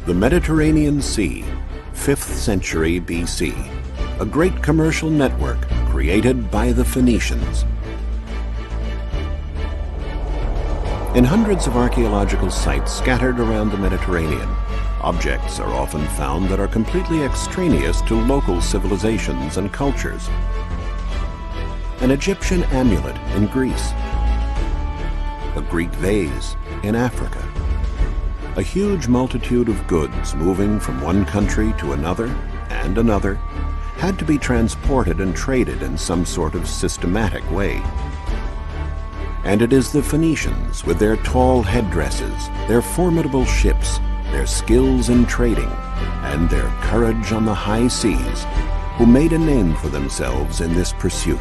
The Mediterranean Sea, 5th century BC, a great commercial network created by the Phoenicians. In hundreds of archaeological sites scattered around the Mediterranean, objects are often found that are completely extraneous to local civilizations and cultures. An Egyptian amulet in Greece, a Greek vase in Africa, a huge multitude of goods moving from one country to another and another had to be transported and traded in some sort of systematic way. And it is the Phoenicians, with their tall headdresses, their formidable ships, their skills in trading, and their courage on the high seas, who made a name for themselves in this pursuit.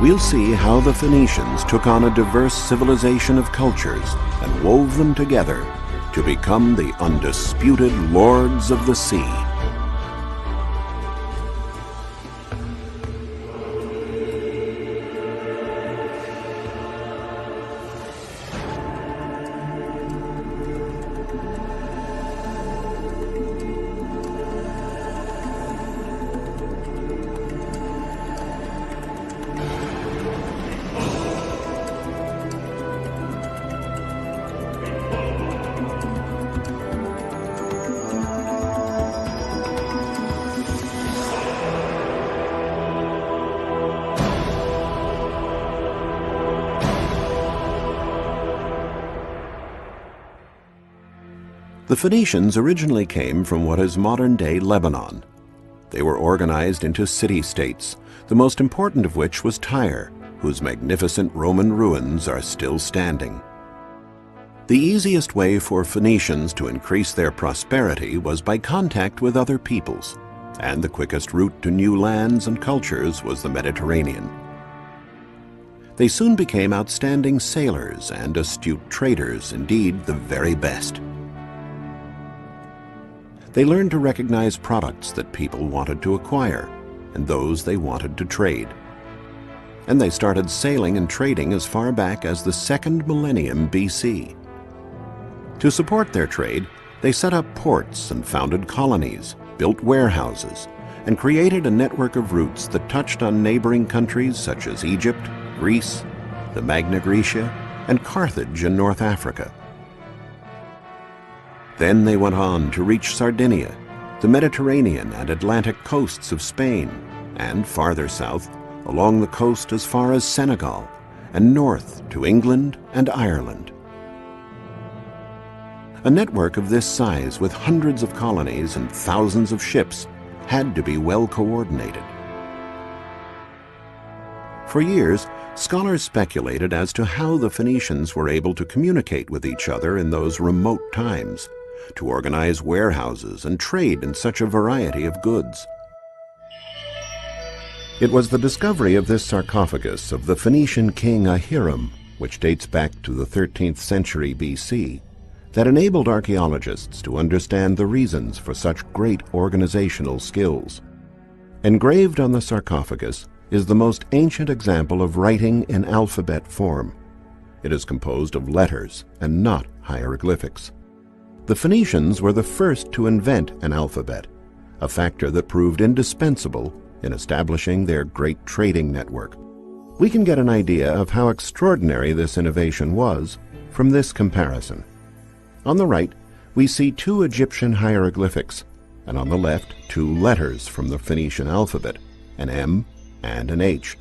We'll see how the Phoenicians took on a diverse civilization of cultures and wove them together to become the undisputed lords of the sea. The Phoenicians originally came from what is modern-day Lebanon. They were organized into city-states, the most important of which was Tyre, whose magnificent Roman ruins are still standing. The easiest way for Phoenicians to increase their prosperity was by contact with other peoples, and the quickest route to new lands and cultures was the Mediterranean. They soon became outstanding sailors and astute traders, indeed the very best. They learned to recognize products that people wanted to acquire and those they wanted to trade. And they started sailing and trading as far back as the 2nd millennium BC. To support their trade, they set up ports and founded colonies, built warehouses, and created a network of routes that touched on neighboring countries such as Egypt, Greece, the Magna Graecia, and Carthage in North Africa. Then they went on to reach Sardinia, the Mediterranean and Atlantic coasts of Spain, and farther south, along the coast as far as Senegal, and north to England and Ireland. A network of this size with hundreds of colonies and thousands of ships had to be well coordinated. For years, scholars speculated as to how the Phoenicians were able to communicate with each other in those remote times, to organize warehouses and trade in such a variety of goods. It was the discovery of this sarcophagus of the Phoenician king Ahiram, which dates back to the 13th century BC, that enabled archaeologists to understand the reasons for such great organizational skills. Engraved on the sarcophagus is the most ancient example of writing in alphabet form. It is composed of letters and not hieroglyphics. The Phoenicians were the first to invent an alphabet, a factor that proved indispensable in establishing their great trading network. We can get an idea of how extraordinary this innovation was from this comparison. On the right, we see 2 Egyptian hieroglyphics, and on the left, 2 letters from the Phoenician alphabet, an M and an H.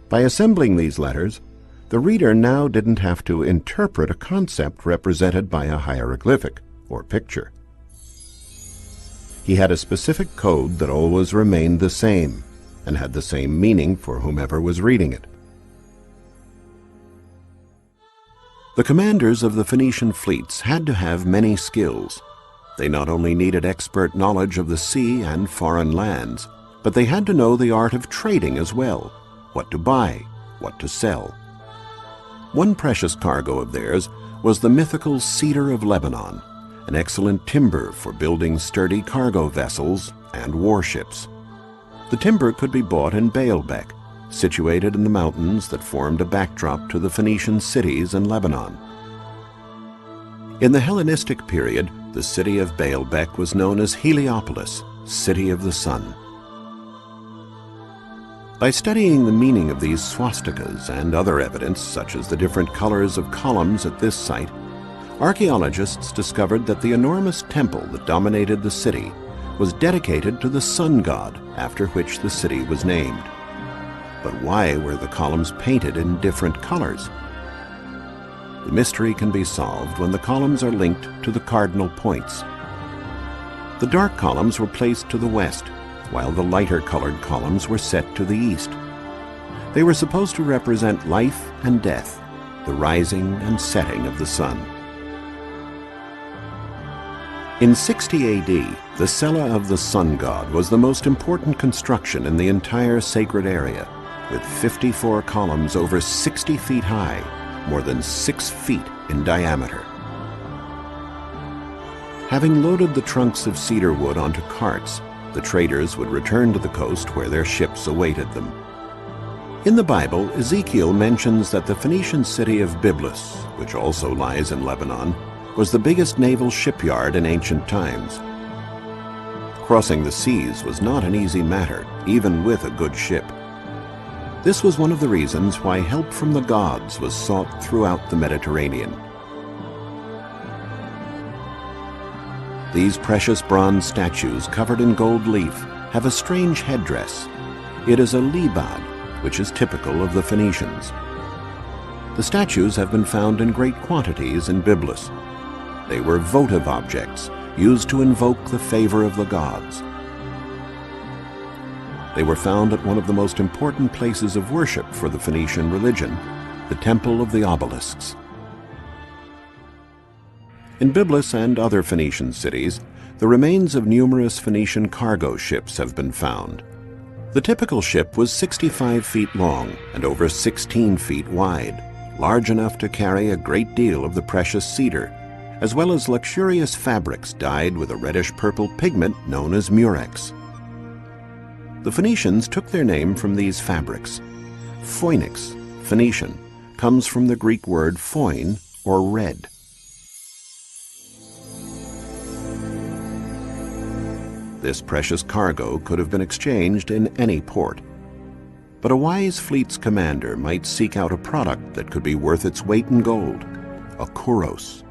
By assembling these letters, the reader now didn't have to interpret a concept represented by a hieroglyphic or picture. He had a specific code that always remained the same and had the same meaning for whomever was reading it. The commanders of the Phoenician fleets had to have many skills. They not only needed expert knowledge of the sea and foreign lands, but they had to know the art of trading as well, what to buy, what to sell. One precious cargo of theirs was the mythical cedar of Lebanon, an excellent timber for building sturdy cargo vessels and warships. The timber could be bought in Baalbek, situated in the mountains that formed a backdrop to the Phoenician cities in Lebanon. In the Hellenistic period, the city of Baalbek was known as Heliopolis, City of the Sun. By studying the meaning of these swastikas and other evidence, such as the different colors of columns at this site, archaeologists discovered that the enormous temple that dominated the city was dedicated to the sun god, after which the city was named. But why were the columns painted in different colors? The mystery can be solved when the columns are linked to the cardinal points. The dark columns were placed to the west, while the lighter colored columns were set to the east. They were supposed to represent life and death, the rising and setting of the sun. In 60 AD, the cella of the sun god was the most important construction in the entire sacred area, with 54 columns over 60 feet high, more than 6 feet in diameter. Having loaded the trunks of cedar wood onto carts, the traders would return to the coast where their ships awaited them. In the Bible, Ezekiel mentions that the Phoenician city of Byblus, which also lies in Lebanon, was the biggest naval shipyard in ancient times. Crossing the seas was not an easy matter, even with a good ship. This was one of the reasons why help from the gods was sought throughout the Mediterranean. These precious bronze statues covered in gold leaf have a strange headdress. It is a libad, which is typical of the Phoenicians. The statues have been found in great quantities in Byblus. They were votive objects used to invoke the favor of the gods. They were found at one of the most important places of worship for the Phoenician religion, the Temple of the Obelisks. In Byblus and other Phoenician cities, the remains of numerous Phoenician cargo ships have been found. The typical ship was 65 feet long and over 16 feet wide, large enough to carry a great deal of the precious cedar, as well as luxurious fabrics dyed with a reddish-purple pigment known as murex. The Phoenicians took their name from these fabrics. Phoenix, Phoenician, comes from the Greek word phoin, or red. This precious cargo could have been exchanged in any port. But a wise fleet's commander might seek out a product that could be worth its weight in gold, a kouros.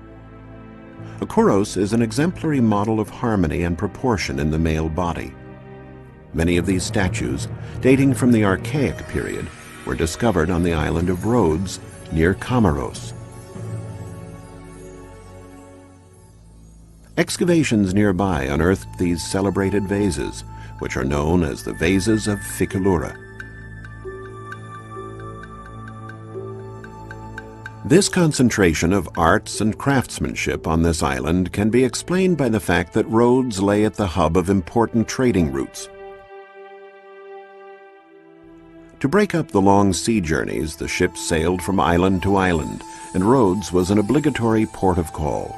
A kouros is an exemplary model of harmony and proportion in the male body. Many of these statues, dating from the Archaic period, were discovered on the island of Rhodes near Comoros. Excavations nearby unearthed these celebrated vases, which are known as the vases of Cultura. This concentration of arts and craftsmanship on this island can be explained by the fact that Rhodes lay at the hub of important trading routes. To break up the long sea journeys, the ships sailed from island to island, and Rhodes was an obligatory port of call.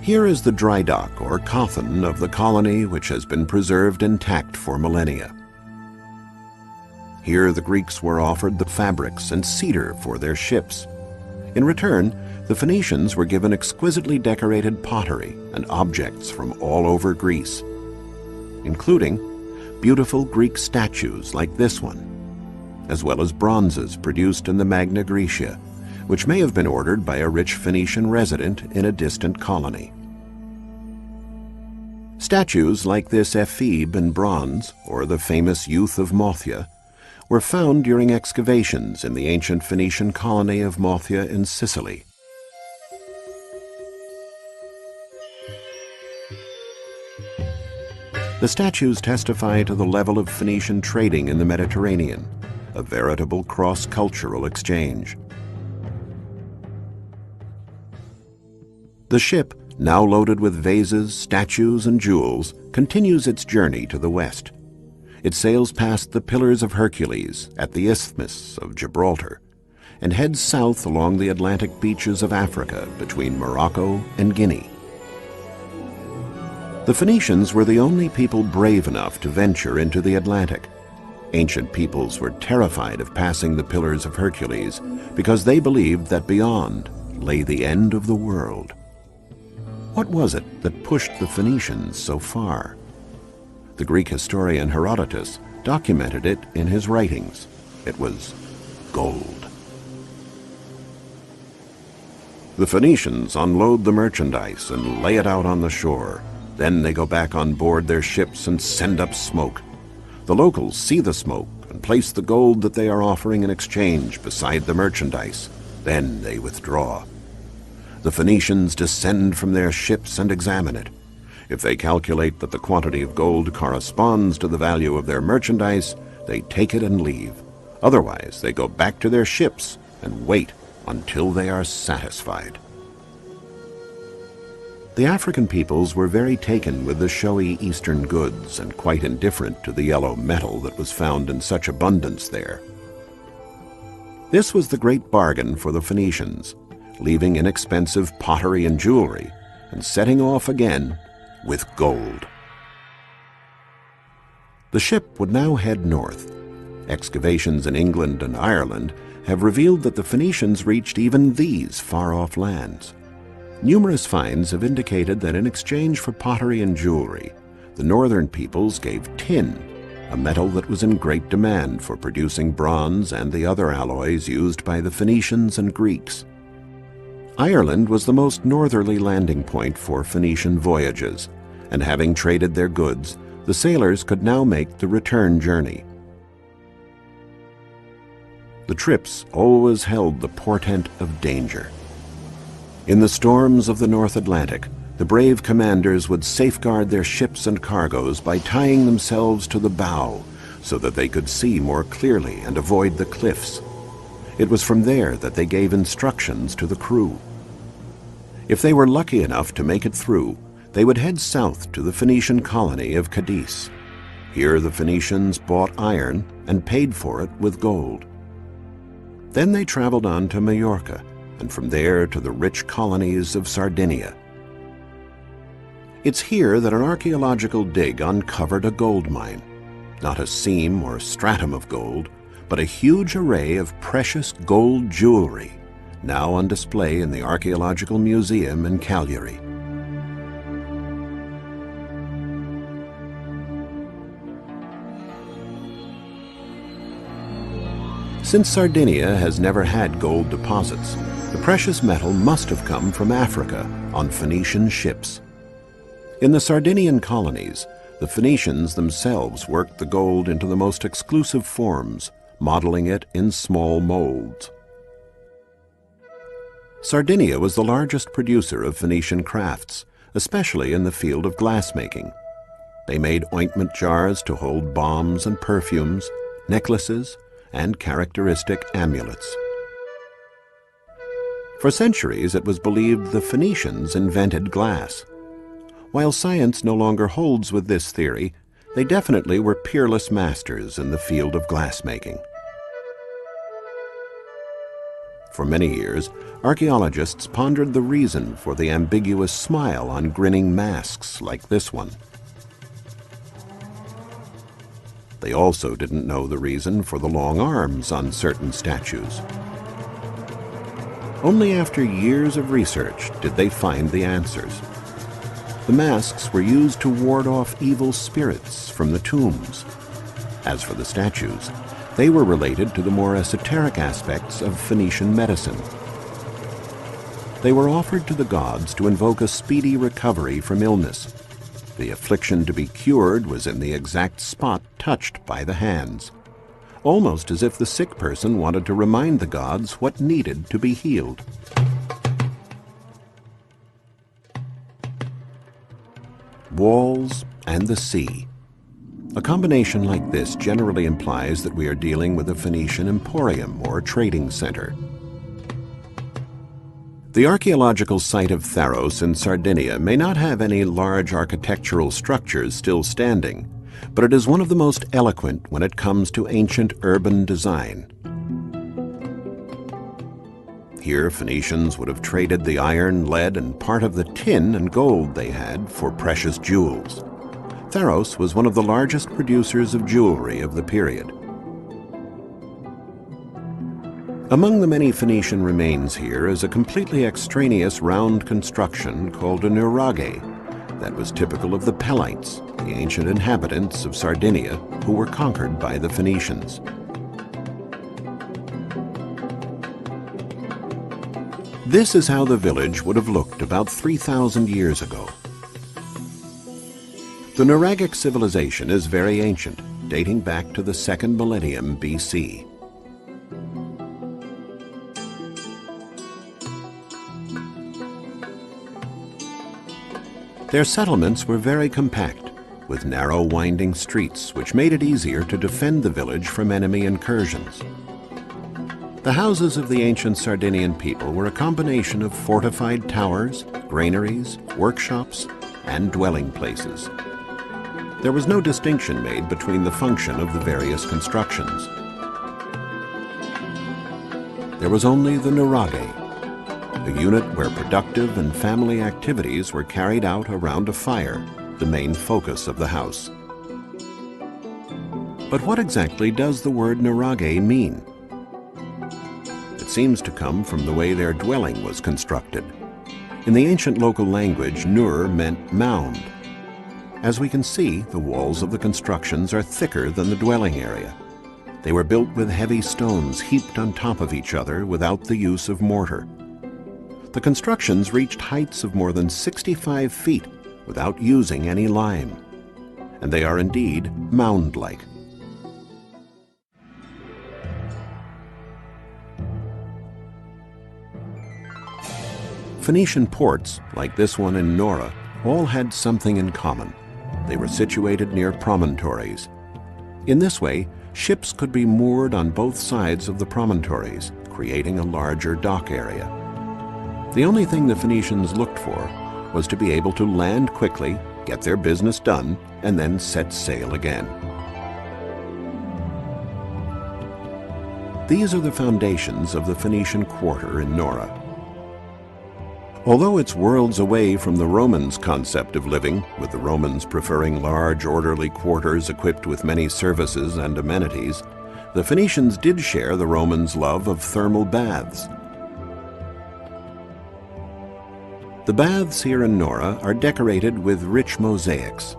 Here is the dry dock, or coffin, of the colony, which has been preserved intact for millennia. Here the Greeks were offered the fabrics and cedar for their ships. In return, the Phoenicians were given exquisitely decorated pottery and objects from all over Greece, including beautiful Greek statues like this one, as well as bronzes produced in the Magna Graecia, which may have been ordered by a rich Phoenician resident in a distant colony. Statues like this ephebe in bronze, or the famous Youth of Mothia, were found during excavations in the ancient Phoenician colony of Mothia in Sicily. The statues testify to the level of Phoenician trading in the Mediterranean, a veritable cross-cultural exchange. The ship, now loaded with vases, statues, and jewels, continues its journey to the west. It sails past the Pillars of Hercules at the Isthmus of Gibraltar and heads south along the Atlantic beaches of Africa between Morocco and Guinea. The Phoenicians were the only people brave enough to venture into the Atlantic. Ancient peoples were terrified of passing the Pillars of Hercules because they believed that beyond lay the end of the world. What was it that pushed the Phoenicians so far? The Greek historian Herodotus documented it in his writings. It was gold. The Phoenicians unload the merchandise and lay it out on the shore. Then they go back on board their ships and send up smoke. The locals see the smoke and place the gold that they are offering in exchange beside the merchandise. Then they withdraw. The Phoenicians descend from their ships and examine it. If they calculate that the quantity of gold corresponds to the value of their merchandise, they take it and leave. Otherwise, they go back to their ships and wait until they are satisfied. The African peoples were very taken with the showy Eastern goods and quite indifferent to the yellow metal that was found in such abundance there. This was the great bargain for the Phoenicians, leaving inexpensive pottery and jewelry and setting off again with gold. The ship would now head north. Excavations in England and Ireland have revealed that the Phoenicians reached even these far-off lands. Numerous finds have indicated that in exchange for pottery and jewelry, the northern peoples gave tin, a metal that was in great demand for producing bronze and the other alloys used by the Phoenicians and Greeks. Ireland was the most northerly landing point for Phoenician voyages, and having traded their goods, the sailors could now make the return journey. The trips always held the portent of danger. In the storms of the North Atlantic, the brave commanders would safeguard their ships and cargoes by tying themselves to the bow so that they could see more clearly and avoid the cliffs. It was from there that they gave instructions to the crew. If they were lucky enough to make it through, they would head south to the Phoenician colony of Cadiz. Here the Phoenicians bought iron and paid for it with gold. Then they traveled on to Majorca, and from there to the rich colonies of Sardinia. It's here that an archaeological dig uncovered a gold mine, not a seam or stratum of gold, but a huge array of precious gold jewelry, now on display in the Archaeological Museum in Cagliari. Since Sardinia has never had gold deposits, the precious metal must have come from Africa on Phoenician ships. In the Sardinian colonies, the Phoenicians themselves worked the gold into the most exclusive forms, modeling it in small molds. Sardinia was the largest producer of Phoenician crafts, especially in the field of glassmaking. They made ointment jars to hold balms and perfumes, necklaces, and characteristic amulets. For centuries, it was believed the Phoenicians invented glass. While science no longer holds with this theory, they definitely were peerless masters in the field of glassmaking. For many years, archaeologists pondered the reason for the ambiguous smile on grinning masks like this one. They also didn't know the reason for the long arms on certain statues. Only after years of research did they find the answers. The masks were used to ward off evil spirits from the tombs. As for the statues, they were related to the more esoteric aspects of Phoenician medicine. They were offered to the gods to invoke a speedy recovery from illness. The affliction to be cured was in the exact spot touched by the hands, almost as if the sick person wanted to remind the gods what needed to be healed. Walls and the sea. A combination like this generally implies that we are dealing with a Phoenician emporium or trading center. The archaeological site of Tharos in Sardinia may not have any large architectural structures still standing, but it is one of the most eloquent when it comes to ancient urban design. Here, Phoenicians would have traded the iron, lead, and part of the tin and gold they had for precious jewels. Tharos was one of the largest producers of jewelry of the period. Among the many Phoenician remains here is a completely extraneous round construction called a nuraghe that was typical of the Pelites, the ancient inhabitants of Sardinia who were conquered by the Phoenicians. This is how the village would have looked about 3,000 years ago. The Nuraghic civilization is very ancient, dating back to the 2nd millennium BC. Their settlements were very compact, with narrow winding streets which made it easier to defend the village from enemy incursions. The houses of the ancient Sardinian people were a combination of fortified towers, granaries, workshops, and dwelling places. There was no distinction made between the function of the various constructions. There was only the nuraghe, a unit where productive and family activities were carried out around a fire, the main focus of the house. But what exactly does the word nuraghe mean? It seems to come from the way their dwelling was constructed. In the ancient local language, nur meant mound. As we can see, the walls of the constructions are thicker than the dwelling area. They were built with heavy stones heaped on top of each other without the use of mortar. The constructions reached heights of more than 65 feet without using any lime, and they are indeed mound-like. Phoenician ports, like this one in Nora, all had something in common. They were situated near promontories. In this way, ships could be moored on both sides of the promontories, creating a larger dock area. The only thing the Phoenicians looked for was to be able to land quickly, get their business done, and then set sail again. These are the foundations of the Phoenician quarter in Nora. Although it's worlds away from the Romans' concept of living, with the Romans preferring large, orderly quarters equipped with many services and amenities, the Phoenicians did share the Romans' love of thermal baths. The baths here in Nora are decorated with rich mosaics.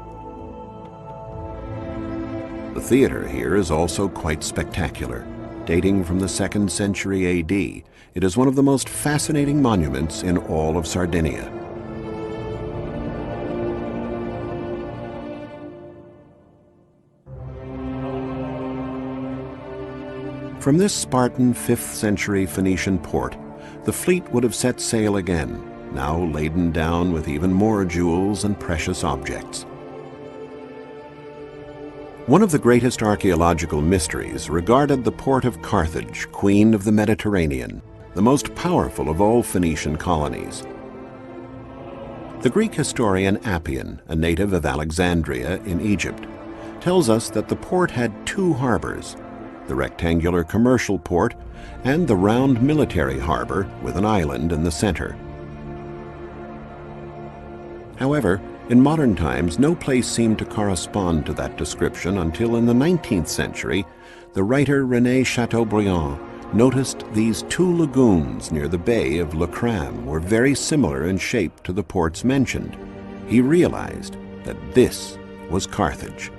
The theater here is also quite spectacular. Dating from the 2nd century AD, it is one of the most fascinating monuments in all of Sardinia. From this Spartan 5th century Phoenician port, the fleet would have set sail again, now laden down with even more jewels and precious objects. One of the greatest archaeological mysteries regarded the port of Carthage, Queen of the Mediterranean, the most powerful of all Phoenician colonies. The Greek historian Appian, a native of Alexandria in Egypt, tells us that the port had 2 harbors, the rectangular commercial port and the round military harbor with an island in the center. However, in modern times, no place seemed to correspond to that description until in the 19th century, the writer René Chateaubriand noticed these 2 lagoons near the bay of Le Cram were very similar in shape to the ports mentioned. He realized that this was Carthage.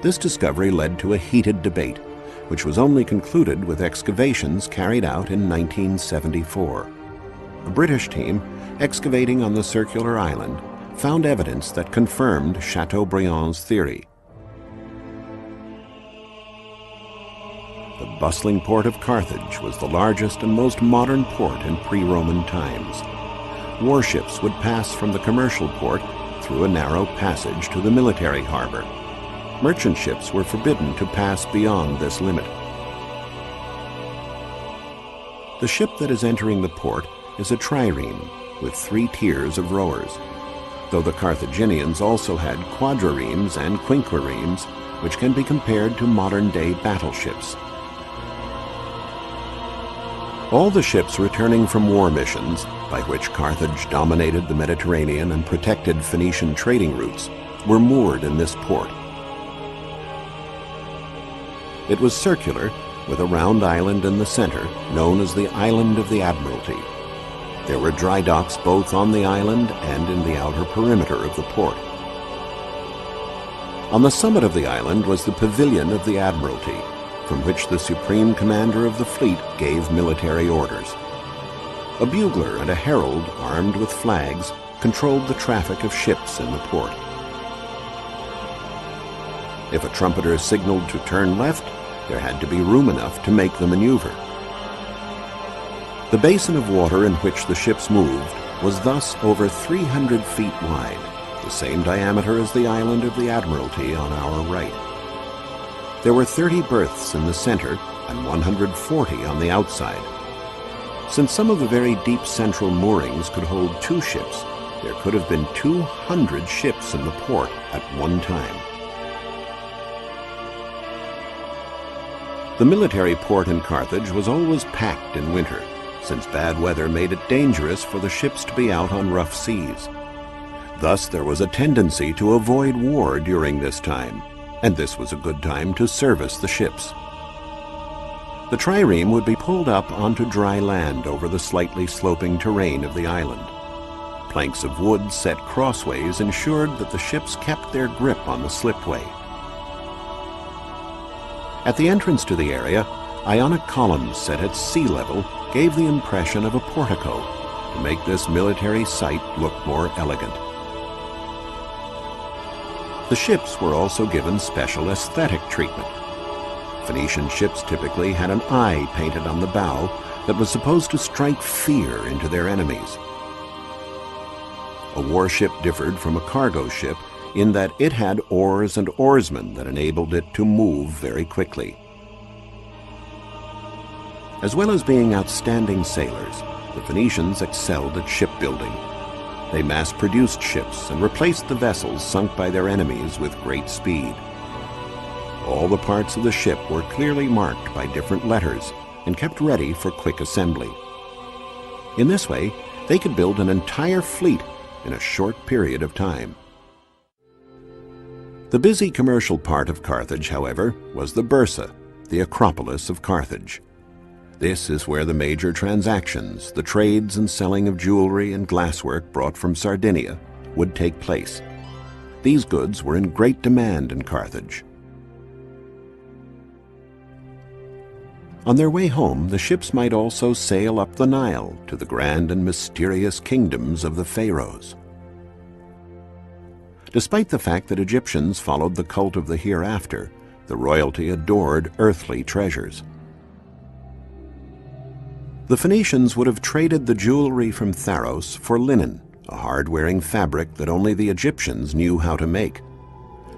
This discovery led to a heated debate, which was only concluded with excavations carried out in 1974. A British team, excavating on the circular island, found evidence that confirmed Chateaubriand's theory. The bustling port of Carthage was the largest and most modern port in pre-Roman times. Warships would pass from the commercial port through a narrow passage to the military harbor. Merchant ships were forbidden to pass beyond this limit. The ship that is entering the port is a trireme with 3 tiers of rowers, though the Carthaginians also had quadriremes and quinquiremes, which can be compared to modern-day battleships. All the ships returning from war missions, by which Carthage dominated the Mediterranean and protected Phoenician trading routes, were moored in this port. It was circular, with a round island in the center, known as the Island of the Admiralty. There were dry docks both on the island and in the outer perimeter of the port. On the summit of the island was the Pavilion of the Admiralty, from which the supreme commander of the fleet gave military orders. A bugler and a herald, armed with flags, controlled the traffic of ships in the port. If a trumpeter signaled to turn left, there had to be room enough to make the maneuver. The basin of water in which the ships moved was thus over 300 feet wide, the same diameter as the Island of the Admiralty on our right. There were 30 berths in the center and 140 on the outside. Since some of the very deep central moorings could hold 2 ships, there could have been 200 ships in the port at one time. The military port in Carthage was always packed in winter, since bad weather made it dangerous for the ships to be out on rough seas. Thus there was a tendency to avoid war during this time, and this was a good time to service the ships. The trireme would be pulled up onto dry land over the slightly sloping terrain of the island. Planks of wood set crossways ensured that the ships kept their grip on the slipway. At the entrance to the area, Ionic columns set at sea level gave the impression of a portico to make this military site look more elegant. The ships were also given special aesthetic treatment. Phoenician ships typically had an eye painted on the bow that was supposed to strike fear into their enemies. A warship differed from a cargo ship in that it had oars and oarsmen that enabled it to move very quickly. As well as being outstanding sailors, the Phoenicians excelled at shipbuilding. They mass-produced ships and replaced the vessels sunk by their enemies with great speed. All the parts of the ship were clearly marked by different letters and kept ready for quick assembly. In this way, they could build an entire fleet in a short period of time. The busy commercial part of Carthage, however, was the Bursa, the Acropolis of Carthage. This is where the major transactions, the trades and selling of jewelry and glasswork brought from Sardinia, would take place. These goods were in great demand in Carthage. On their way home, the ships might also sail up the Nile to the grand and mysterious kingdoms of the pharaohs. Despite the fact that Egyptians followed the cult of the hereafter, the royalty adored earthly treasures. The Phoenicians would have traded the jewelry from Pharos for linen, a hard-wearing fabric that only the Egyptians knew how to make.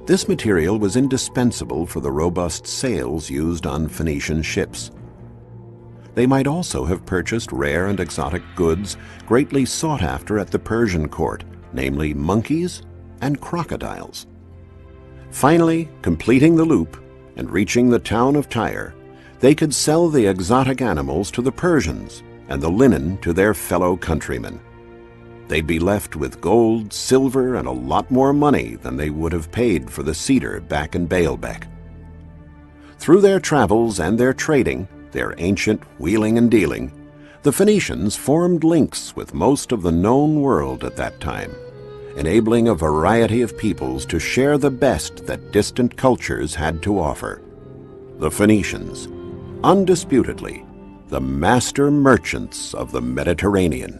This material was indispensable for the robust sails used on Phoenician ships. They might also have purchased rare and exotic goods greatly sought after at the Persian court, namely monkeys and crocodiles. Finally, completing the loop and reaching the town of Tyre, they could sell the exotic animals to the Persians and the linen to their fellow countrymen. They'd be left with gold, silver, and a lot more money than they would have paid for the cedar back in Baalbek. Through their travels and their trading, their ancient wheeling and dealing, the Phoenicians formed links with most of the known world at that time, enabling a variety of peoples to share the best that distant cultures had to offer. The Phoenicians, undisputedly, the master merchants of the Mediterranean.